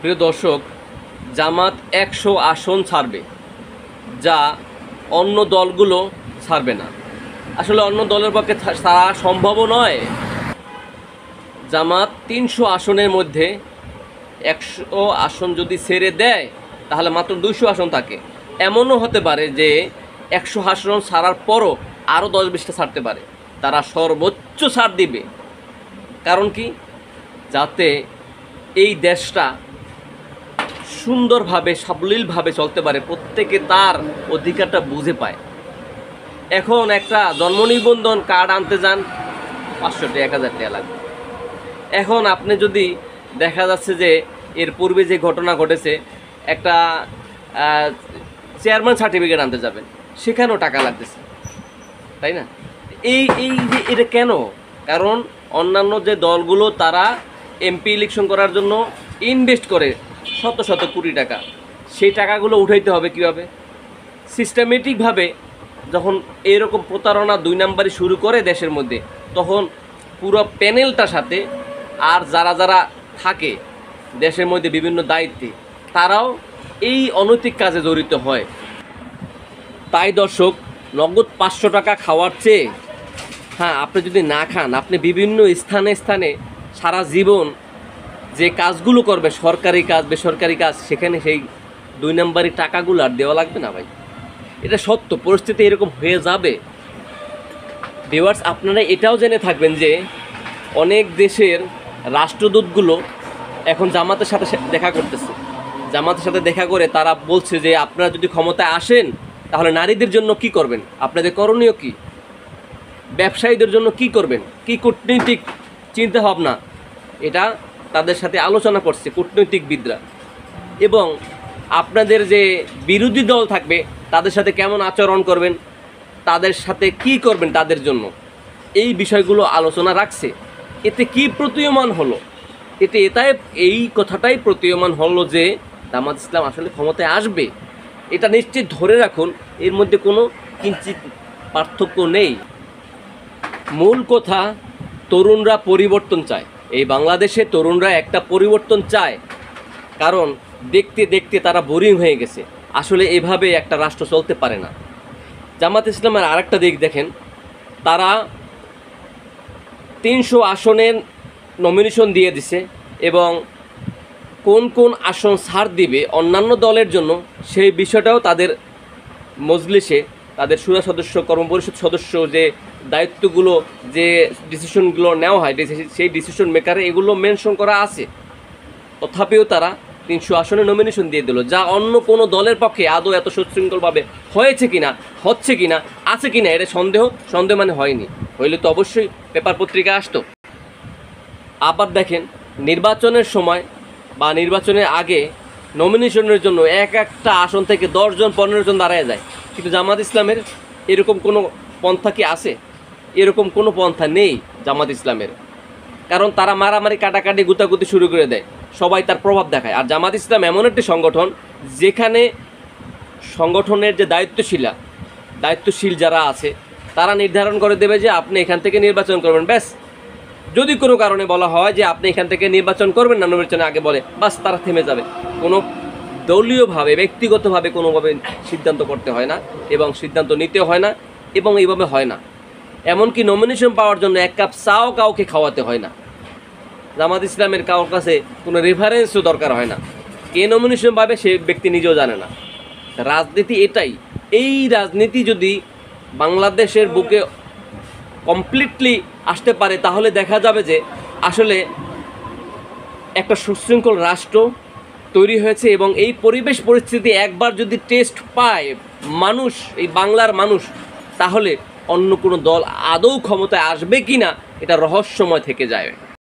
প্রিয় দর্শক, জামাত ১০০ আসন ছাড়বে, যা অন্য দলগুলো ছাড়বে না। আসলে অন্য দলের পক্ষে ছাড়া সম্ভবও নয়। জামাত ৩০০ আসনের মধ্যে ১০০ আসন যদি ছেড়ে দেয় তাহলে মাত্র ২০০ আসন থাকে। এমনও হতে পারে যে ১০০ আসন ছাড়ার পরও আরও ১০-২০টা ছাড়তে পারে। তারা সর্বোচ্চ ছাড় দিবে। কারণ কি? যাতে এই দেশটা সুন্দরভাবে সাবলীলভাবে চলতে পারে, প্রত্যেকে তার অধিকারটা বুঝে পায়। এখন একটা জন্ম নিবন্ধন কার্ড আনতে যান ৫০০ টাকা ১,০০০ টাকা লাগবে। এখন আপনি যদি দেখা যাচ্ছে যে এর পূর্বে যে ঘটনা ঘটেছে, একটা চেয়ারম্যান সার্টিফিকেট আনতে যাবেন, সেখানেও টাকা লাগতেছে, তাই না? এই যে এটা কেন? কারণ অন্যান্য যে দলগুলো তারা এমপি ইলেকশন করার জন্য ইনভেস্ট করে শত শত কোটি টাকা, সেই টাকাগুলো উঠাইতে হবে কীভাবে? সিস্টেমেটিকভাবে যখন এরকম প্রতারণা ২ নাম্বারই শুরু করে দেশের মধ্যে, তখন পুরো প্যানেলটার সাথে আর যারা যারা থাকে দেশের মধ্যে বিভিন্ন দায়িত্বে, তারাও এই অনৈতিক কাজে জড়িত হয়। তাই দর্শক, নগদ ৫০০ টাকা খাওয়ার চেয়ে, হ্যাঁ, আপনি যদি না খান, আপনি বিভিন্ন স্থানে স্থানে সারা জীবন যে কাজগুলো করবে, সরকারি কাজ বেসরকারি কাজ, সেখানে সেই ২ নাম্বারি টাকাগুলো আর দেওয়া লাগবে না ভাই। এটা সত্য, পরিস্থিতি এরকম হয়ে যাবে। ভিউয়ার্স, আপনারা এটাও জেনে থাকবেন যে অনেক দেশের রাষ্ট্রদূতগুলো এখন জামাতের সাথে দেখা করতেছে। জামাতের সাথে দেখা করে তারা বলছে যে আপনারা যদি ক্ষমতায় আসেন তাহলে নারীদের জন্য কি করবেন, আপনাদের করণীয় কি, ব্যবসায়ীদের জন্য কি করবেন, কি কূটনৈতিক চিন্তাভাবনা, এটা তাদের সাথে আলোচনা করছে কূটনৈতিকবিদরা। এবং আপনাদের যে বিরোধী দল থাকবে তাদের সাথে কেমন আচরণ করবেন, তাদের সাথে কি করবেন তাদের জন্য, এই বিষয়গুলো আলোচনা রাখছে। এতে কি প্রতীয়মান হলো? এই কথাটাই প্রতীয়মান হলো যে জামাত ইসলাম আসলে ক্ষমতায় আসবে। এটা নিশ্চিত ধরে রাখুন, এর মধ্যে কোনো কিঞ্চিত পার্থক্য নেই। মূল কথা, তরুণরা পরিবর্তন চায়। এই বাংলাদেশে তরুণরা একটা পরিবর্তন চায়, কারণ দেখতে দেখতে তারা বোরিং হয়ে গেছে। আসলে এভাবে একটা রাষ্ট্র চলতে পারে না। জামাত ইসলামের আরেকটা দিক দেখেন, তারা ৩০০ আসনের নমিনেশন দিয়ে দিছে এবং কোন কোন আসন ছাড় দিবে অন্যান্য দলের জন্য, সেই বিষয়টাও তাদের মজলিসে, তাদের শুরা সদস্য, কর্মপরিষদ সদস্য যে দায়িত্বগুলো, যে ডিসিশনগুলো নেওয়া হয়, সেই ডিসিশন মেকারে এগুলো মেনশন করা আছে। তথাপিও তারা ৩০০ আসনে নমিনেশন দিয়ে দিল, যা অন্য কোনো দলের পক্ষে আদৌ এত সুশৃঙ্খলভাবে হয়েছে কিনা, হচ্ছে কিনা, আছে কিনা, এটা সন্দেহ মানে হয়নি। হইলে তো অবশ্যই পেপার পত্রিকা আসতো। আবার দেখেন, নির্বাচনের সময় বা নির্বাচনের আগে নমিনেশনের জন্য একটা আসন থেকে ১০ জন ১৫ জন দাঁড়ায় যায়, কিন্তু জামাত ইসলামের এরকম কোনো পন্থা কি আছে? এরকম কোনো পন্থা নেই জামাত ইসলামের। কারণ তারা মারামারি, কাটাকাটি, গুতাগুতি শুরু করে দেয়, সবাই তার প্রভাব দেখায়। আর জামাত ইসলাম এমন একটি সংগঠন যেখানে সংগঠনের যে দায়িত্বশীল যারা আছে তারা নির্ধারণ করে দেবে যে আপনি এখান থেকে নির্বাচন করবেন, ব্যাস। যদি কোনো কারণে বলা হয় যে আপনি এখান থেকে নির্বাচন করবেন না, নির্বাচনের আগে বলে, বাস, তারা থেমে যাবে। কোনো দলীয়ভাবে, ব্যক্তিগতভাবে কোনোভাবে সিদ্ধান্ত করতে হয় না এবং সিদ্ধান্ত নিতে হয় না, এবং এইভাবে হয় না। এমনকি নমিনেশন পাওয়ার জন্য ১ কাপ চাও কাউকে খাওয়াতে হয় না। জামাত ইসলামের কারোর কাছে কোনো রেফারেন্সও দরকার হয় না। কে নমিনেশন পাবে সে ব্যক্তি নিজেও জানে না। রাজনীতি এটাই। এই রাজনীতি যদি বাংলাদেশের বুকে কমপ্লিটলি আসতে পারে, তাহলে দেখা যাবে যে আসলে একটা সুশৃঙ্খল রাষ্ট্র তৈরি হয়েছে। এবং এই পরিবেশ পরিস্থিতি একবার যদি টেস্ট পায় মানুষ, এই বাংলার মানুষ, তাহলে অন্য কোনো দল আদৌ ক্ষমতায় আসবে কি না এটা রহস্যময় থেকে যায়।